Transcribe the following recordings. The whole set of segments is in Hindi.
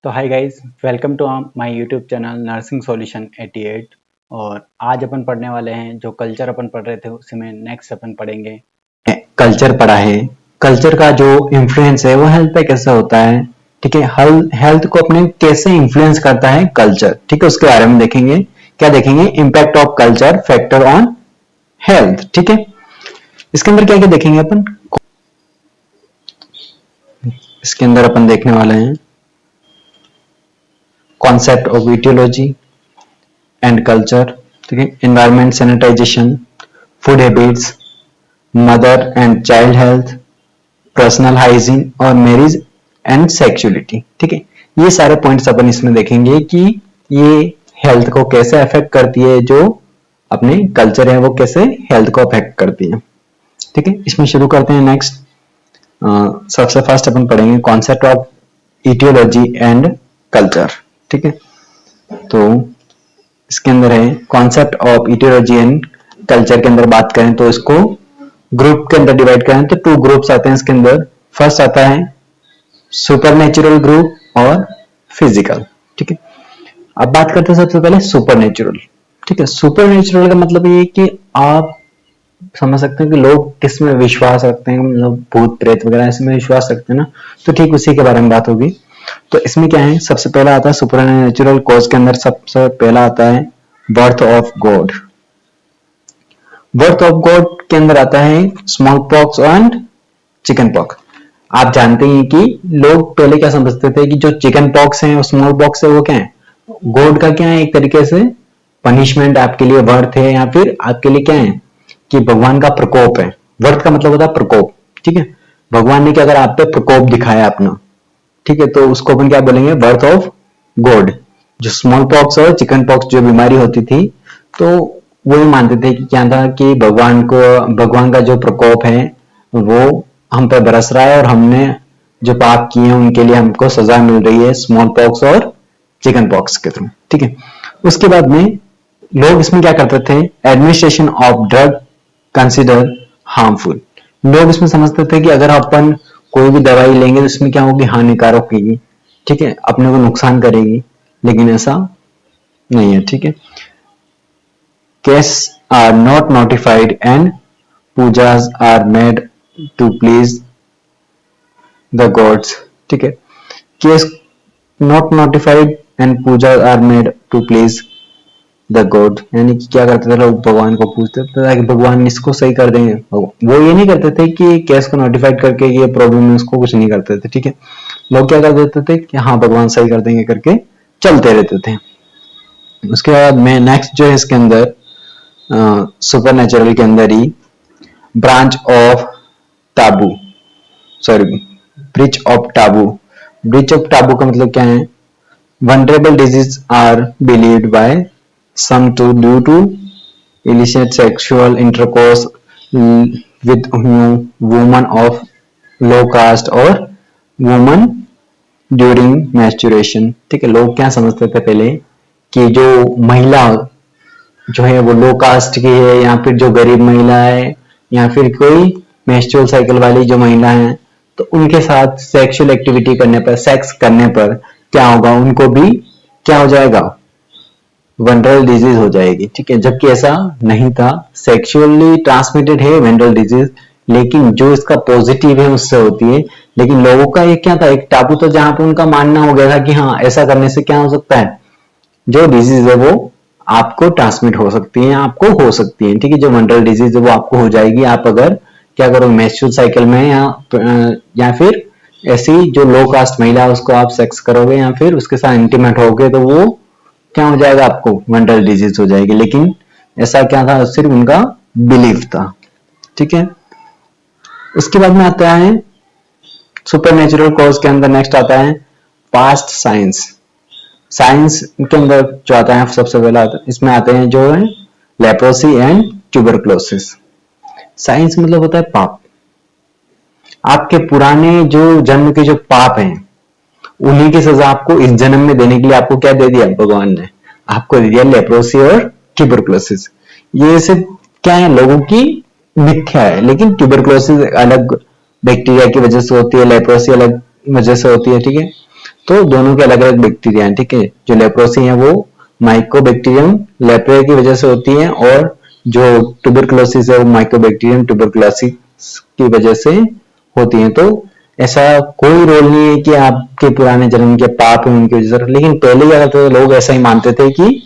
तो hi guys, welcome to my YouTube channel nursing solution 88। और आज अपन पढ़ने वाले हैं जो कल्चर अपन पढ़ रहे थे उसी में नेक्स्ट अपन पढ़ेंगे। कल्चर पढ़ा है। कल्चर का जो इन्फ्लुएंस है वो हेल्थ पे कैसे होता है, ठीक है। हेल्थ को अपने कैसे इन्फ्लुएंस करता है कल्चर, ठीक है, उसके बारे में देखेंगे। क्या देखेंगे? Impact of culture factor on health, ठीक है। इसके अंदर क्या क्या देखेंगे अपन? इसके अंदर अपन देखने वाले हैं concept of etiology and culture, ठीक है। Environment, sanitization, food habits, mother and child health, personal hygiene और मैरिज एंड सेक्सुअलिटी, ठीक है। ये सारे पॉइंट्स अपन इसमें देखेंगे कि ये हेल्थ को कैसे अफेक्ट करती है, जो अपने कल्चर है वो कैसे हेल्थ को अफेक्ट करती है, ठीक है। इसमें शुरू करते हैं। नेक्स्ट सबसे फर्स्ट अपन पढ़ेंगे concept of etiology and culture, ठीक है। तो इसके अंदर है concept of etiology and culture के अंदर बात करें तो इसको ग्रुप के अंदर डिवाइड करें तो 2 ग्रुप्स आते हैं इसके अंदर। फर्स्ट आता है सुपरनेचुरल ग्रुप और फिजिकल, ठीक है। अब बात करते हैं सबसे पहले सुपरनेचुरल, ठीक है। सुपरनेचुरल का मतलब ये कि आप समझ सकते हैं कि लोग किस में विश्वास रखते हैं, मतलब भूत प्रेत वगैरह इसमें विश्वास रखते हैं ना, तो ठीक उसी के बारे में बात होगी। तो इसमें क्या है, सबसे पहला आता है सुपरनेचुरल कॉज के अंदर सबसे पहला आता है birth of God. Birth of God के अंदर आता है small pox and chicken pox. आप जानते हैं कि लोग पहले क्या समझते थे कि जो चिकन पॉक्स है और स्मॉल पॉक्स है वो क्या है, गॉड का क्या है, एक तरीके से पनिशमेंट आपके लिए, वर्थ है, या फिर आपके लिए क्या है कि भगवान का प्रकोप है। वर्थ का मतलब होता है प्रकोप, ठीक है। भगवान ने क्या अगर आप पे प्रकोप दिखाया अपना, ठीक है, तो उसको अपन क्या बोलेंगे, बर्थ ऑफ गॉड। जो स्मॉल पॉक्स और चिकन पॉक्स जो बीमारी होती थी, तो वो ही मानते थे कि क्या था कि भगवान का जो प्रकोप है वो हम पर बरस रहा है और हमने जो पाप किए हैं उनके लिए हमको सजा मिल रही है स्मॉल पॉक्स और चिकन पॉक्स के थ्रू, ठीक है। उसके बाद में लोग इसमें क्या करते थे, administration of drug consider harmful. लोग इसमें समझते थे कि अगर अपन कोई भी दवाई लेंगे तो इसमें क्या होगी, हानिकारक होगी, ठीक है, अपने को नुकसान करेगी, लेकिन ऐसा नहीं है, ठीक है। Guests are not notified and pujas are made to please the gods, ठीक है। Guests not notified and pujas are made to please the god, यानी कि क्या करते थे लोग, भगवान को पूछते थे ताकि भगवान इसको सही कर देंगे। वो ये नहीं करते थे कि केस को नोटिफाइड करके ये प्रॉब्लम है उसको कुछ नहीं करते थे, ठीक है। लोग क्या कर देते थे कि हाँ भगवान सही कर देंगे करके चलते रहते थे। उसके बाद में नेक्स्ट जो है इसके अंदर सुपरनेचुरल के अंदर ही branch of taboo, sorry breach of taboo. Breach of taboo का मतलब क्या है, venereal disease are believed by some to due to illicit sexual intercourse with woman of low caste और woman during menstruation, ठीक है। लोग क्या समझते थे पहले कि जो महिला जो है वो लो कास्ट की है, या फिर जो गरीब महिला है, या फिर कोई मेंस्ट्रुअल साइकिल वाली जो महिला है, तो उनके साथ सेक्सुअल एक्टिविटी करने पर, सेक्स करने पर क्या होगा, उनको भी क्या हो जाएगा, वेनरल डिजीज हो जाएगी, ठीक है। जबकि ऐसा नहीं था, सेक्सुअली ट्रांसमिटेड है वेनरल डिजीज, लेकिन जो इसका पॉजिटिव है उससे होती है। लेकिन लोगों का एक क्या था, एक टाबू था जहां पे उनका मानना हो गया था कि हाँ ऐसा करने से क्या हो सकता है, जो डिजीज है वो आपको ट्रांसमिट हो सकती है, आपको हो सकती है, ठीक है। जो वेनरल डिजीज है वो आपको हो जाएगी, आप अगर क्या करो, मेंस्ट्रुअल साइकिल में या फिर ऐसी जो लो कास्ट महिला है उसको आप सेक्स करोगे या फिर उसके साथ इंटीमेट होगे, तो वो क्या हो जाएगा, आपको वेनरल डिजीज हो जाएगी। लेकिन ऐसा क्या था, सिर्फ उनका बिलीफ था, ठीक है। उसके बाद में आता है सुपरनेचुरल कॉज के अंदर नेक्स्ट आता है पास्ट साइंस। साइंस के अंदर जो आता है सबसे पहला आता है, इसमें आते हैं जो है लेप्रोसी एंड ट्यूबरक्लोसिस। साइंस मतलब होता है पाप। आपके पुराने जो जन्म के जो पाप हैं उन्हीं की सजा आपको इस जन्म में देने के लिए आपको क्या दे दिया, भगवान ने आपको दे दिया लेप्रोसी और ट्यूबरक्लोसिस। ये सब क्या है, लोगों की मिथ्या है, लेकिन ट्यूबरक्लोसिस अलग बैक्टीरिया की वजह से होती है, लेप्रोसी अलग वजह से होती है, ठीक है। तो दोनों के अलग अलग बैक्टीरिया हैं, ठीक है। जो लेप्रोसी है वो माइकोबैक्टीरियम लेप्रे की वजह से होती है, और जो ट्यूबरकुलोसिस है वो माइकोबैक्टीरियम ट्यूबरकुलोसिस की वजह से होती है। तो ऐसा कोई रोल नहीं है कि आपके पुराने जन्म के पाप है उनकी वजह से, लेकिन पहले क्या करते थे लोग, ऐसा ही मानते थे कि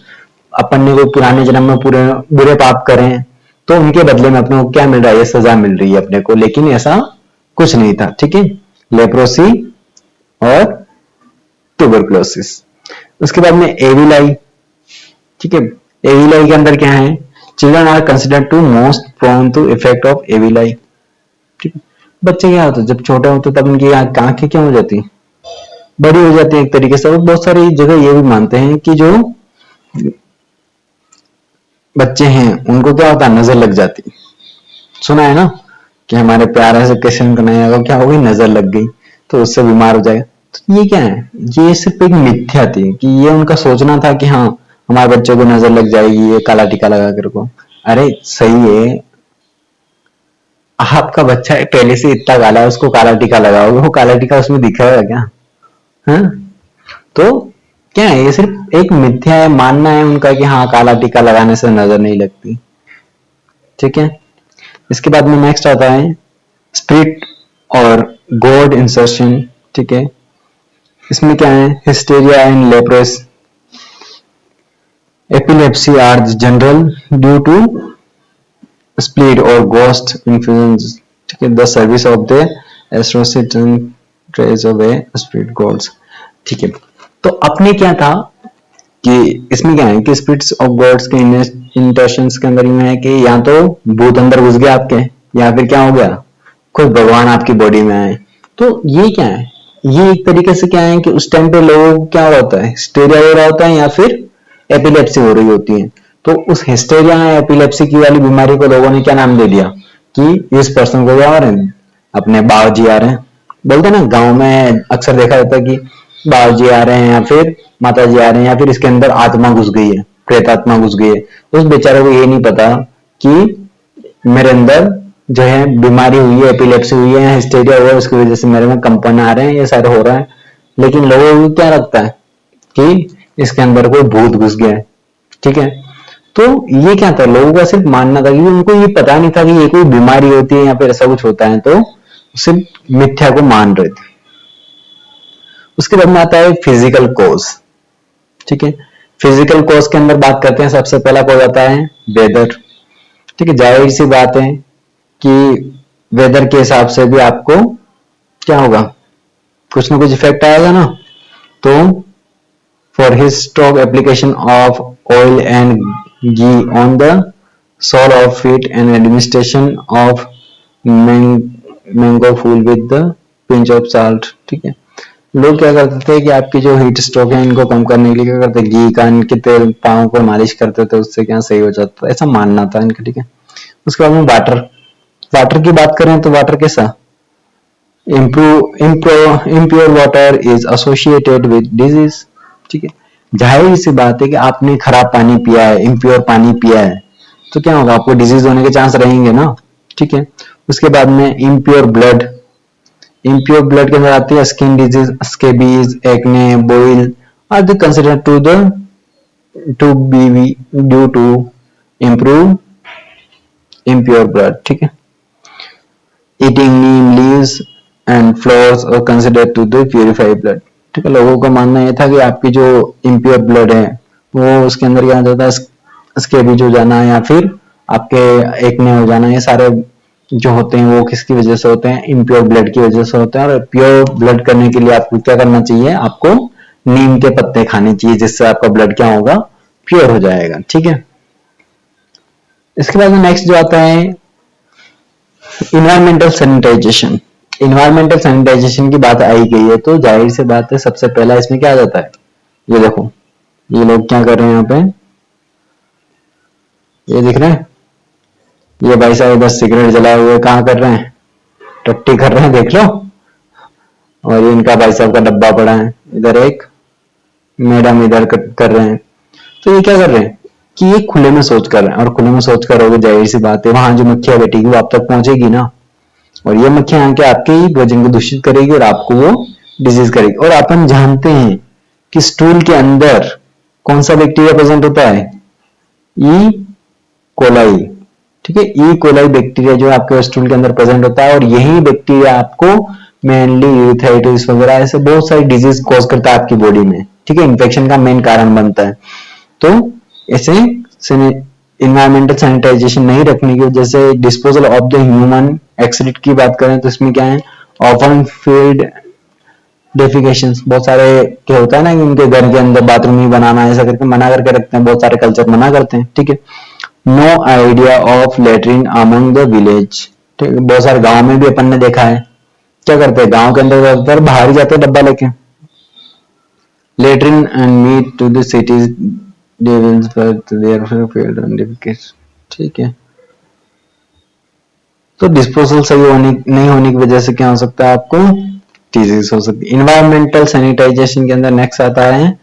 अपन ने कोई पुराने जन्म में पूरे बुरे पाप करे हैं तो उनके बदले में अपने को क्या मिल रहा है, सजा मिल रही है अपने को, लेकिन ऐसा कुछ नहीं था, ठीक है। लेप्रोसी और ट्यूबरकुलोसिस। उसके बाद में एविलाई, ठीक है। एविलाई के अंदर क्या है, children are considered to most prone to effect of evil eye, ठीक है। बच्चे क्या होते जब छोटे होते तब उनकी आंखें क्या हो जाती, बड़ी हो जाती है एक तरीके से। और बहुत सारी जगह ये भी मानते हैं कि जो बच्चे हैं उनको क्या होता है, नजर लग जाती। सुना है ना कि हमारे प्यारे से किसी को नहीं आएगा, क्या हो गई, नजर लग गई तो उससे बीमार हो जाएगा। तो ये क्या है, ये सिर्फ एक मिथ्या थी कि ये उनका सोचना था कि हाँ हमारे बच्चों को नजर लग जाएगी ये काला टीका लगा कर को। अरे सही है, आपका बच्चा पहले से इतना काला है, उसको काला टीका लगाओगे, वो काला टीका उसमें दिखेगा क्या? हाँ, तो क्या है, ये सिर्फ एक मिथ्या है, मानना है उनका कि हाँ काला टीका लगाने से नजर नहीं लगती, ठीक है। इसके बाद में नेक्स्ट आता है स्प्रिट और गॉड इंसर्शन, ठीक है। इसमें क्या है, hysteria and leprosy epilepsy are general due to split और गोस्ट इन्फ्यूजन, ठीक है। द सर्विस ऑफ द एस्ट्रोसिटन trace of a spirit gods, ठीक है। तो अपने क्या था कि इसमें क्या है कि स्पिरिट्स ऑफ गॉड्स के इंटेंशंस के अंदर में है कि या तो भूत अंदर घुस गया आपके, या फिर क्या हो गया, कोई भगवान आपकी बॉडी में आए। तो ये क्या है, ये एक तरीके से क्या है कि उस टाइम पे लोगों को क्या होता है, हिस्टेरिया हो रहा होता है या फिर एपिलेप्सी हो रही होती है। तो उस हिस्टेरिया या एपिलेप्सी की वाली बीमारी को लोगों ने क्या नाम दे दिया कि इस पर्सन को क्या हो रहे हैं, अपने बाबूजी आ रहे हैं। बोलते ना गांव में अक्सर देखा जाता है कि बाबूजी आ रहे हैं या फिर माता जी आ रहे हैं, या फिर इसके अंदर आत्मा घुस गई है, प्रेत आत्मा घुस गई है। उस बेचारे को ये नहीं पता कि मेरे अंदर जो है बीमारी हुई है, एपिलेप्सी हुई है, हिस्टेरिया हुआ है, उसकी वजह से मेरे में कंपन आ रहे हैं, ये सारे हो रहा है। लेकिन लोगों को क्या लगता है कि इसके अंदर कोई भूत घुस गया है, ठीक है। तो ये क्या था, लोगों का सिर्फ मानना था, कि उनको ये पता नहीं था कि ये कोई बीमारी होती है या फिर ऐसा कुछ होता है, तो सिर्फ मिथ्या को मान रहे थे। उसके बाद में आता है फिजिकल कोज, ठीक है। फिजिकल कोज के अंदर बात करते हैं, सबसे पहला कोज आता है वेदर, ठीक है। जाहिर सी बात है कि वेदर के हिसाब से भी आपको क्या होगा, कुछ ना कुछ इफेक्ट आएगा ना। तो for his strong application of oil and ghee on the sole of feet and administration of mango phool with the pinch of salt, ठीक है। लोग क्या करते थे कि आपकी जो हीट स्ट्रोक है इनको कम करने के लिए क्या करते, घी का इनके तेल पांव को मालिश करते थे, उससे क्या सही हो जाता था, ऐसा मानना था इनका, ठीक है। उसके बाद में वाटर, वाटर की बात करें तो वाटर कैसा, impure water is associated with disease, ठीक है। जाहिर सी बात है कि आपने खराब पानी पिया है, इम्प्योर पानी पिया है, तो क्या होगा, आपको डिजीज होने के चांस रहेंगे ना, ठीक है। उसके बाद में इम्प्योर ब्लड, इम्प्योर ब्लड के अंदर आती है skin disease, scabies, acne, boil are the considered to be due to improve impure blood, ठीक है। Eating neem leaves and flowers are considered to the purify blood, ठीक है। लोगों का मानना यह था कि आपकी जो इम्प्योर ब्लड है वो उसके अंदर क्या जाता है, स्केबीज हो जाना या फिर आपके एक्ने हो जाना, ये सारे जो होते हैं वो किसकी वजह से होते हैं, इम्प्योर ब्लड की वजह से होते हैं। और प्योर ब्लड करने के लिए आपको क्या करना चाहिए, आपको नीम के पत्ते खाने चाहिए, जिससे आपका ब्लड क्या होगा, प्योर हो जाएगा, ठीक है। इसके बाद नेक्स्ट जो आता है इन्वायरमेंटल सैनिटाइजेशन। इन्वायरमेंटल सैनिटाइजेशन की बात आई गई है तो जाहिर सी बात है सबसे पहला इसमें क्या आ जाता है, ये देखो ये लोग क्या कर रहे हैं यहाँ पे, ये दिख रहे हैं, ये भाई साहब बस सिगरेट जलाए हुए कहाँ कर रहे हैं, टट्टी कर रहे हैं, देख लो। और ये इनका भाई साहब का डब्बा पड़ा है, इधर एक मैडम इधर कर रहे हैं। तो ये क्या कर रहे हैं कि ये खुले में सोच कर रहे हैं, और खुले में सोच करोगे जाहिर सी बात है वहां जो मक्खियां बैठेगी वो आप तक पहुंचेगी ना, और ये मक्खियां आके आपके ही भोजन को दूषित करेगी और आपको वो डिजीज करेगी। और अपन जानते हैं कि स्टूल के अंदर कौन सा बैक्टीरिया प्रेजेंट होता है, ई कोलाई, ठीक है। ई कोलाई बैक्टीरिया जो आपके स्टूल के अंदर प्रेजेंट होता है, और यही बैक्टीरिया आपको मेनली यूरिथाइटिस वगैरह ऐसे बहुत सारी डिजीज कॉज करता है आपकी बॉडी में, ठीक है, इन्फेक्शन का मेन कारण बनता है। तो ऐसे इन्वायरमेंटल सैनिटाइजेशन नहीं रखने की वजह से disposal of the human excrete की बात करें तो इसमें क्या है, ऑफन फील्ड डेफिकेशंस, बहुत सारे क्या होता है ना कि उनके घर के अंदर बाथरूम ही बनाना ऐसा करके मना करके रखते हैं, बहुत सारे कल्चर मना करते हैं, ठीक है। No idea of latrine among the village, ठीक है, बहुत सारे गांव में भी अपन ने देखा है क्या करते हैं, गांव के अंदर बाहर ही जाते हैं डब्बा लेके। Latrine and meet to the cities ठीक है। तो डिस्पोजल सही नहीं होने की वजह से क्या हो सकता है, आपको डिजीज हो सकती है। इन्वायरमेंटल सैनिटाइजेशन के अंदर नेक्स्ट आता है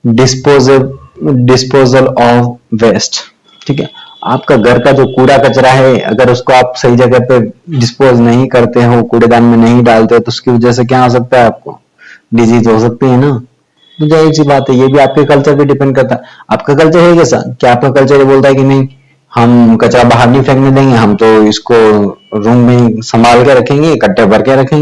डिस्पोजल ऑफ वेस्ट, ठीक है। आपका घर का जो कूड़ा कचरा है, अगर उसको आप सही जगह पे डिस्पोज नहीं करते हो, कूड़ेदान में नहीं डालते हो, तो उसकी वजह से क्या हो सकता है, आपको डिजीज हो सकती है ना। तो जाहिर सी बात है, ये भी आपके कल्चर पे डिपेंड करता है। आपका कल्चर है कैसा, क्या आपका कल्चर ये बोलता है कि नहीं हम कचरा बाहर नहीं फेंकने देंगे, हम तो इसको रूम में संभाल के रखेंगे, इकट्ठे भर के रखेंगे,